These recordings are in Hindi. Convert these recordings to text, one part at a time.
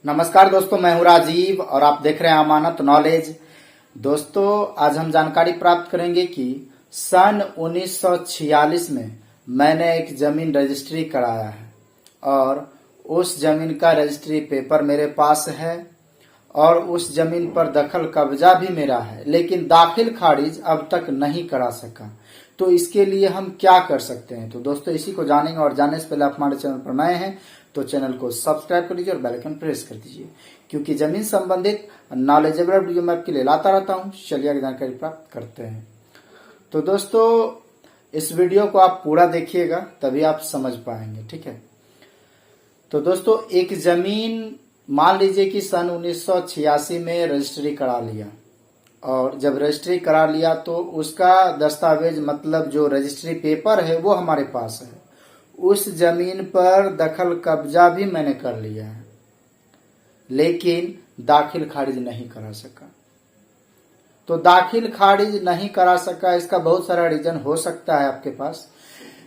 नमस्कार दोस्तों, मैं हूं राजीव और आप देख रहे हैं अमानत नॉलेज। दोस्तों, आज हम जानकारी प्राप्त करेंगे कि सन 1946 में मैंने एक जमीन रजिस्ट्री कराया है और उस जमीन का रजिस्ट्री पेपर मेरे पास है और उस जमीन पर दखल कब्जा भी मेरा है, लेकिन दाखिल खारिज अब तक नहीं करा सका। तो इसके लिए हम क्या कर सकते हैं? तो दोस्तों, इसी को जानेंगे और जानने से पहले आप हमारे चैनल पर नए हैं तो चैनल को सब्सक्राइब कर लीजिए और बेल आइकन प्रेस कर दीजिए, क्योंकि जमीन संबंधित नॉलेजेबल वीडियो मैं आपके लिए लाता रहता हूं। चलिए आगे जानकारी प्राप्त करते हैं। तो दोस्तों, इस वीडियो को आप पूरा देखिएगा तभी आप समझ पाएंगे, ठीक है। तो दोस्तों, एक जमीन मान लीजिए कि सन 1986 में रजिस्ट्री करा लिया और जब रजिस्ट्री करा लिया तो उसका दस्तावेज मतलब जो रजिस्ट्री पेपर है वो हमारे पास है। उस जमीन पर दखल कब्जा भी मैंने कर लिया है, लेकिन दाखिल खारिज नहीं करा सका। तो दाखिल खारिज नहीं करा सका, इसका बहुत सारा रीजन हो सकता है आपके पास,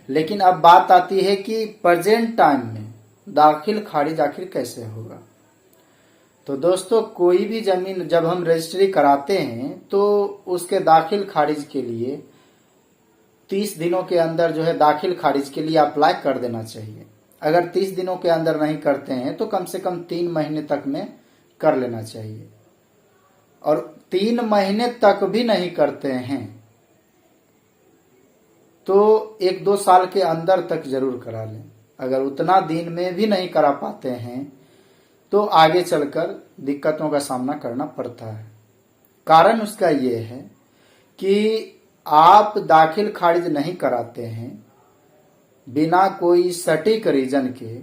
लेकिन अब बात आती है कि प्रेजेंट टाइम में दाखिल खारिज आखिर कैसे होगा। तो दोस्तों, कोई भी जमीन जब हम रजिस्ट्री कराते हैं तो उसके दाखिल खारिज के लिए 30 दिनों के अंदर जो है दाखिल खारिज के लिए अप्लाई कर देना चाहिए। अगर 30 दिनों के अंदर नहीं करते हैं तो कम से कम 3 महीने तक में कर लेना चाहिए, और 3 महीने तक भी नहीं करते हैं तो 1-2 साल के अंदर तक जरूर करा लें। अगर उतना दिन में भी नहीं करा पाते हैं तो आगे चलकर दिक्कतों का सामना करना पड़ता है। कारण उसका ये है कि आप दाखिल खारिज नहीं कराते हैं बिना कोई सटीक रीजन के,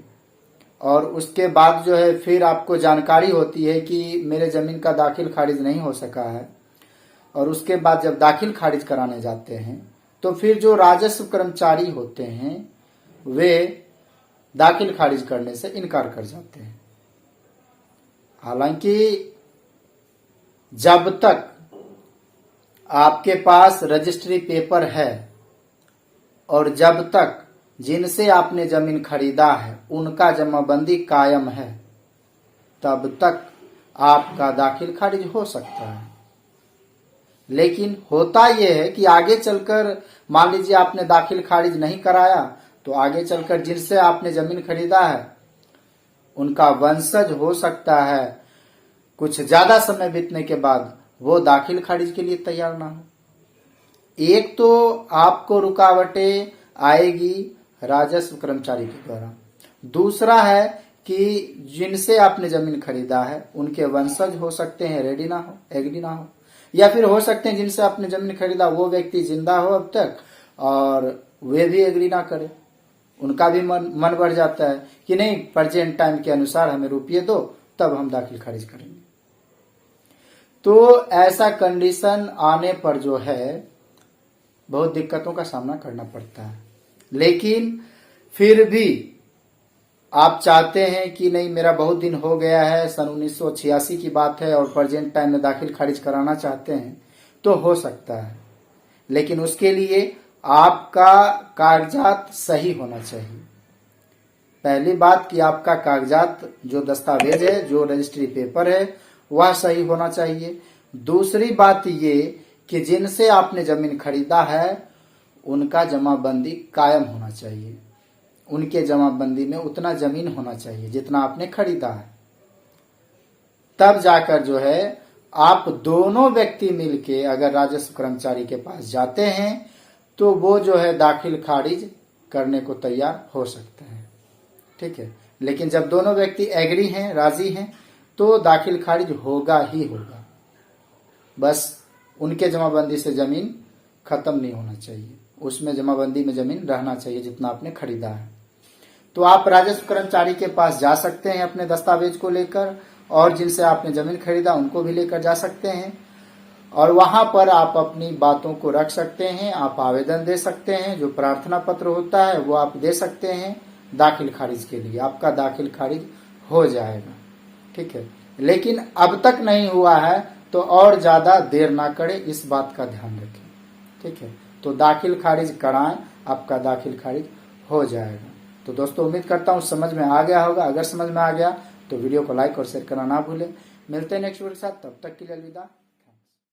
और उसके बाद जो है फिर आपको जानकारी होती है कि मेरे जमीन का दाखिल खारिज नहीं हो सका है, और उसके बाद जब दाखिल खारिज कराने जाते हैं तो फिर जो राजस्व कर्मचारी होते हैं वे दाखिल खारिज करने से इनकार कर जाते हैं। हालांकि जब तक आपके पास रजिस्ट्री पेपर है और जब तक जिनसे आपने जमीन खरीदा है उनका जमाबंदी कायम है, तब तक आपका दाखिल खारिज हो सकता है। लेकिन होता यह है कि आगे चलकर मान लीजिए आपने दाखिल खारिज नहीं कराया तो आगे चलकर जिनसे आपने जमीन खरीदा है उनका वंशज हो सकता है कुछ ज्यादा समय बीतने के बाद वो दाखिल खारिज के लिए तैयार ना हो। एक तो आपको रुकावटें आएगी राजस्व कर्मचारी के द्वारा, दूसरा है कि जिनसे आपने जमीन खरीदा है उनके वंशज हो सकते हैं एग्री ना हो, या फिर हो सकते हैं जिनसे आपने जमीन खरीदा वो व्यक्ति जिंदा हो अब तक और वे भी एग्री ना करे, उनका भी मन बढ़ जाता है कि नहीं, प्रेजेंट टाइम के अनुसार हमें रुपये दो तब हम दाखिल खारिज करेंगे। तो ऐसा कंडीशन आने पर जो है बहुत दिक्कतों का सामना करना पड़ता है। लेकिन फिर भी आप चाहते हैं कि नहीं, मेरा बहुत दिन हो गया है, सन 1986 की बात है और प्रेजेंट टाइम में दाखिल खारिज कराना चाहते हैं तो हो सकता है, लेकिन उसके लिए आपका कागजात सही होना चाहिए। पहली बात कि आपका कागजात जो दस्तावेज है, जो रजिस्ट्री पेपर है, वह सही होना चाहिए। दूसरी बात ये कि जिनसे आपने जमीन खरीदा है उनका जमाबंदी कायम होना चाहिए, उनके जमाबंदी में उतना जमीन होना चाहिए जितना आपने खरीदा है। तब जाकर जो है आप दोनों व्यक्ति मिलके अगर राजस्व कर्मचारी के पास जाते हैं तो वो जो है दाखिल खारिज करने को तैयार हो सकते हैं, ठीक है। लेकिन जब दोनों व्यक्ति एग्री हैं, राजी हैं, तो दाखिल खारिज होगा ही होगा। बस उनके जमाबंदी से जमीन खत्म नहीं होना चाहिए, उसमें जमाबंदी में जमीन रहना चाहिए जितना आपने खरीदा है। तो आप राजस्व कर्मचारी के पास जा सकते हैं अपने दस्तावेज को लेकर, और जिनसे आपने जमीन खरीदा उनको भी लेकर जा सकते हैं, और वहां पर आप अपनी बातों को रख सकते हैं। आप आवेदन दे सकते हैं, जो प्रार्थना पत्र होता है वो आप दे सकते हैं दाखिल खारिज के लिए, आपका दाखिल खारिज हो जाएगा, ठीक है। लेकिन अब तक नहीं हुआ है तो और ज्यादा देर ना करें, इस बात का ध्यान रखें, ठीक है। तो दाखिल खारिज कराएं, आपका दाखिल खारिज हो जाएगा। तो दोस्तों, उम्मीद करता हूं समझ में आ गया होगा। अगर समझ में आ गया तो वीडियो को लाइक और शेयर करना ना भूलें। मिलते हैं नेक्स्ट वीडियो के साथ, तब तक के लिए अलविदा।